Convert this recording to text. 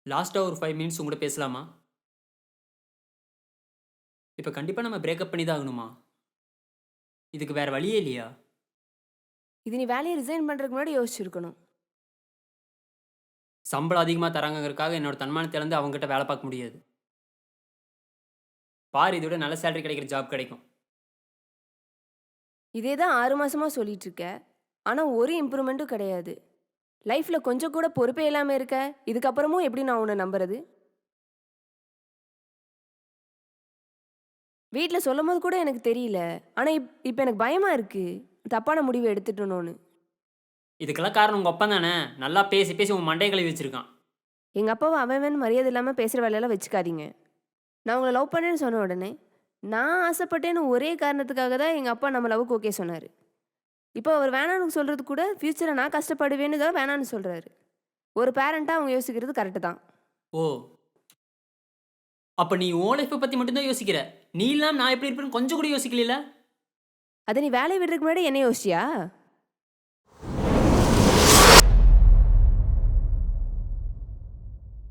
லாஸ்ட்டா ஒரு 5 மினிட்ஸ் உங்கூட பேசலாமா? இப்ப கண்டிப்பா நம்ம பிரேக்கப் பண்ணி தான் ஆகணுமா? இதுக்கு வேற வழியே இல்லையா? இது நீ வேலைய ரிசைன் பண்றதுக்கு முன்னாடி யோசிச்சிருக்கணும். சம்பளம் அதிகமா தராங்கங்கறதுக்காக என்னோட தன்மானத்த இழந்து அவங்ககிட்ட வேல பார்க்க முடியாது. பாரு இத விட நல்ல சேலரி கிடைக்கிற ஜாப் கிடைக்கும். இதே தான் 6 மாசமா சொல்லிட்டு இருக்க. ஆனா ஒரு இம்ப்ரூவ்மென்ட்டும் கிடையாது. லைஃப்ல கொஞ்சம் கூட பொறுப்பே இல்லாம இருக்க. இதுக்கப்புறமும் எப்படி நான் உன்ன நம்புறது? வீட்ல சொல்லும்போது கூட எனக்கு தெரியல. ஆனா இப்ப எனக்கு பயமா இருக்கு. தப்பான முடிவு எடுத்துட்டனோன்னு. இதுக்கெல்லாம் காரணம் உங்க அப்பன் தானே! நல்லா பேசி, பேசி உன் மண்டைய கழுவி வச்சிருக்கான். எங்க அப்பாவ அவன் அவன்னு மரியாதை இல்லாம பேசுற வேலையெல்லாம் வச்சுக்காதீங்க. நான் உங்கள லவ் பண்ணேன்னு சொன்ன உடனே, நான் ஆசைப்பட்டேன்னு ஒரே காரணத்துக்காக தான் எங்க அப்பா நம்ம லவ்வுக்கு ஓகே சொன்னாரு. இப்போ அவர் வேணான்னு சொல்றது கூட ஃபியூச்சர்ல நான் கஷ்டப்படுவேன்னு தான் வேணான்னு சொல்றாரு. ஒரு பேரண்ட்டா அவங்க யோசிக்கிறது கரெக்ட் தான். ஓ! அப்ப நீ உன் லைஃப்ப பத்தி மட்டும் தான் யோசிக்கிற. நீ இல்லாம நான் எப்படி இருப்பேன்னு கொஞ்சம் கூட யோசிக்கலைல? அத நீ வேலைய விடுறதுக்கு முன்னாடி என்ன யோசிச்சியா?